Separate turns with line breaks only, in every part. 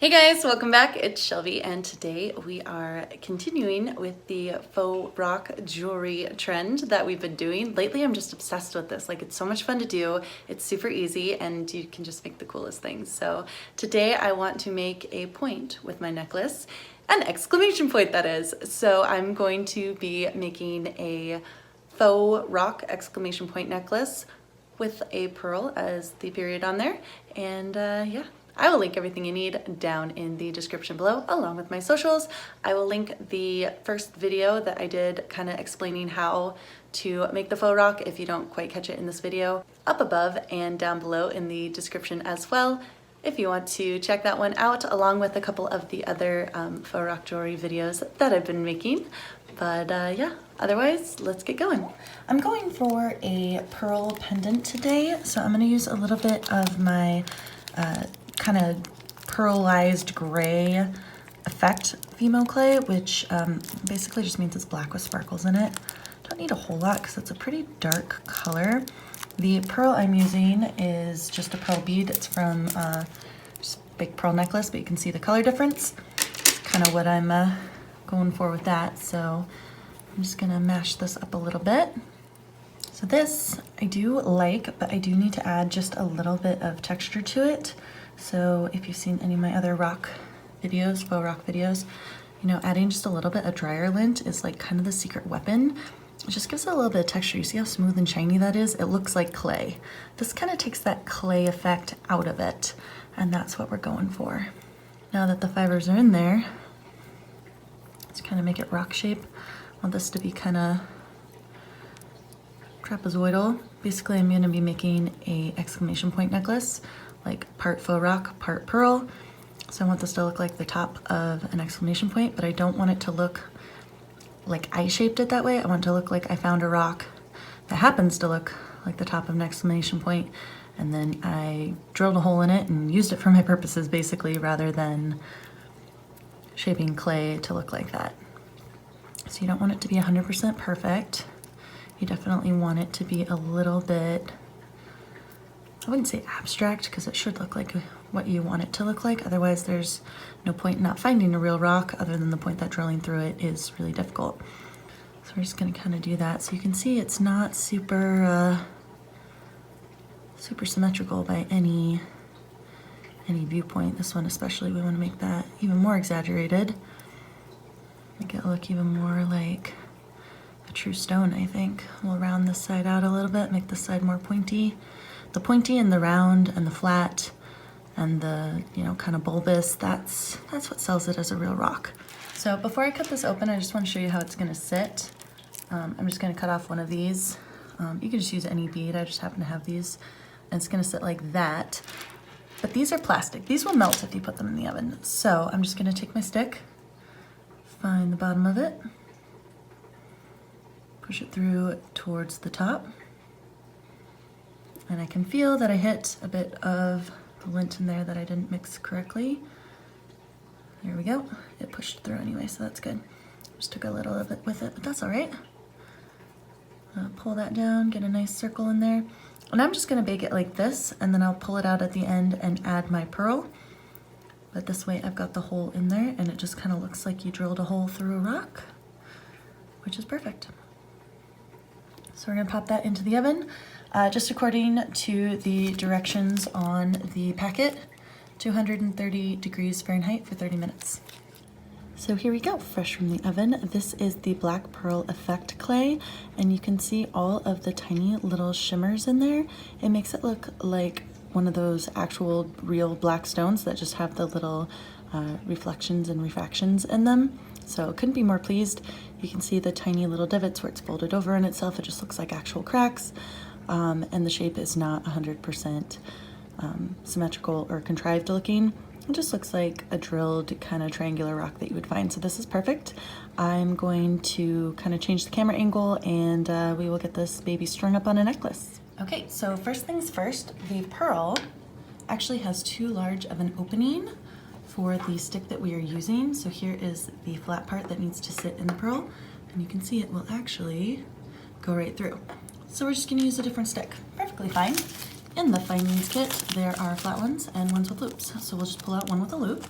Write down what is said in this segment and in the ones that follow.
Hey guys, welcome back. It's Shelby and today we are continuing with the faux rock jewelry trend that we've been doing. Lately I'm just obsessed with this. Like, it's so much fun to do. It's super easy and you can just make the coolest things. So today I want to make a point with my necklace, an exclamation point that is. So I'm going to be making a faux rock exclamation point necklace with a pearl as the period on there. And yeah. I will link everything you need down in the description below, along with my socials. I will link the first video that I did kind of explaining how to make the faux rock if you don't quite catch it in this video, up above and down below in the description as well, if you want to check that one out, along with a couple of the other faux rock jewelry videos that I've been making. But yeah, otherwise, let's get going. I'm going for a pearl pendant today, so I'm gonna use a little bit of my kind of pearlized gray effect FIMO clay, which basically just means it's black with sparkles in it. Don't need a whole lot because it's a pretty dark color. The pearl I'm using is just a pearl bead. It's from just a big pearl necklace, but you can see the color difference. It's kind of what I'm going for with that. So I'm just gonna mash this up a little bit. So this I do like, but I do need to add just a little bit of texture to it. So if you've seen any of my other rock videos, faux rock videos, you know, adding just a little bit of dryer lint is like kind of the secret weapon. It just gives it a little bit of texture. You see how smooth and shiny that is? It looks like clay. This kind of takes that clay effect out of it, and that's what we're going for. Now that the fibers are in there, let's kind of make it rock shape. I want this to be kind of trapezoidal. Basically, I'm going to be making a exclamation point necklace, like part faux rock, part pearl. So I want this to look like the top of an exclamation point, but I don't want it to look like I shaped it that way. I want it to look like I found a rock that happens to look like the top of an exclamation point, and then I drilled a hole in it and used it for my purposes, basically, rather than shaping clay to look like that. So you don't want it to be 100% perfect. You definitely want it to be a little bit, I wouldn't say abstract, because it should look like what you want it to look like. Otherwise, there's no point in not finding a real rock, other than the point that drilling through it is really difficult. So we're just going to kind of do that. So you can see it's not super super symmetrical by any viewpoint. This one especially, we want to make that even more exaggerated. Make it look even more like a true stone, I think. We'll round this side out a little bit, make this side more pointy. The pointy and the round and the flat and the, you know, kind of bulbous, that's what sells it as a real rock. So before I cut this open, I just want to show you how it's going to sit. I'm just going to cut off one of these. You can just use any bead. I just happen to have these. And it's going to sit like that. But these are plastic. These will melt if you put them in the oven. So I'm just going to take my stick, find the bottom of it, push it through towards the top. And I can feel that I hit a bit of the lint in there that I didn't mix correctly. There we go. It pushed through anyway, so that's good. Just took a little bit with it, but that's all right. Pull that down, get a nice circle in there. And I'm just gonna bake it like this, and then I'll pull it out at the end and add my pearl. But this way I've got the hole in there, and it just kind of looks like you drilled a hole through a rock, which is perfect. So we're gonna pop that into the oven. Just according to the directions on the packet, 230 degrees Fahrenheit for 30 minutes. So here we go, fresh from the oven. This is the black pearl effect clay, and you can see all of the tiny little shimmers in there. It makes it look like one of those actual real black stones that just have the little reflections and refractions in them. So couldn't be more pleased. You can see the tiny little divots where it's folded over in itself. It just looks like actual cracks. And the shape is not 100% symmetrical or contrived looking. It just looks like a drilled kind of triangular rock that you would find. So this is perfect. I'm going to kind of change the camera angle, and we will get this baby strung up on a necklace. Okay, so first things first, the pearl actually has too large of an opening for the stick that we are using. So here is the flat part that needs to sit in the pearl, and you can see it will actually go right through. So we're just gonna use a different stick. Perfectly fine. In the findings kit, there are flat ones and ones with loops. So we'll just pull out one with a loop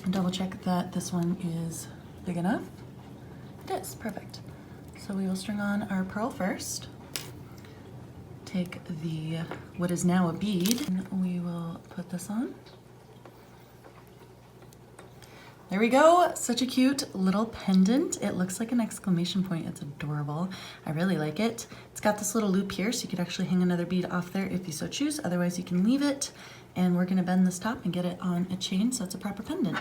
and double check that this one is big enough. It is, perfect. So we will string on our pearl first. Take the, what is now a bead, and we will put this on. There we go, such a cute little pendant. It looks like an exclamation point, it's adorable. I really like it. It's got this little loop here, so you could actually hang another bead off there if you so choose. Otherwise you can leave it, and we're gonna bend this top and get it on a chain so it's a proper pendant.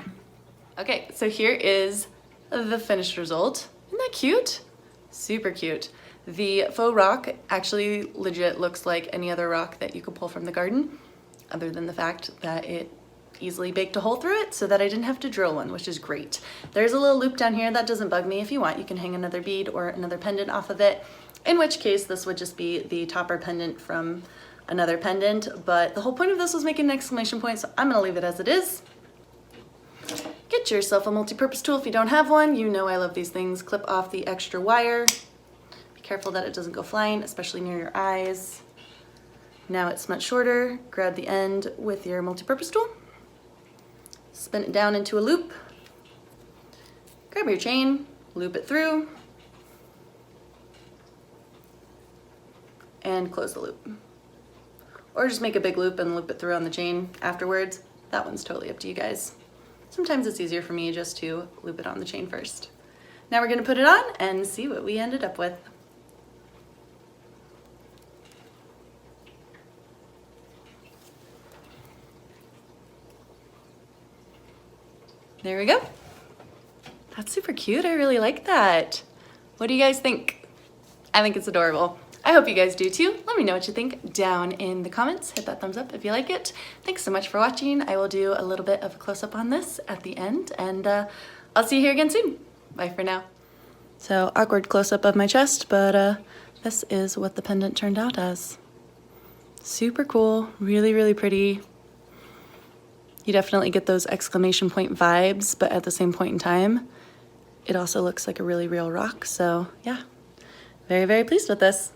Okay, so here is the finished result. Isn't that cute? Super cute. The faux rock actually legit looks like any other rock that you could pull from the garden, other than the fact that it easily baked a hole through it so that I didn't have to drill one, which is great. There's a little loop down here that doesn't bug me. If you want, you can hang another bead or another pendant off of it, in which case this would just be the topper pendant from another pendant, but the whole point of this was making an exclamation point, so I'm gonna leave it as it is. Get yourself a multi-purpose tool if you don't have one. You know I love these things. Clip off the extra wire. Be careful that it doesn't go flying, especially near your eyes. Now it's much shorter. Grab the end with your multi-purpose tool. Spin it down into a loop. Grab your chain, loop it through, and close the loop. Or just make a big loop and loop it through on the chain afterwards. That one's totally up to you guys. Sometimes it's easier for me just to loop it on the chain first. Now we're gonna put it on and see what we ended up with. There we go. That's super cute. I really like that. What do you guys think? I think it's adorable. I hope you guys do too. Let me know what you think down in the comments. Hit that thumbs up if you like it. Thanks so much for watching. I will do a little bit of a close-up on this at the end, and I'll see you here again soon. Bye for now. So awkward close-up of my chest, but this is what the pendant turned out as. Super cool, really, really pretty. You definitely get those exclamation point vibes, but at the same point in time, it also looks like a really real rock. So yeah, very, very pleased with this.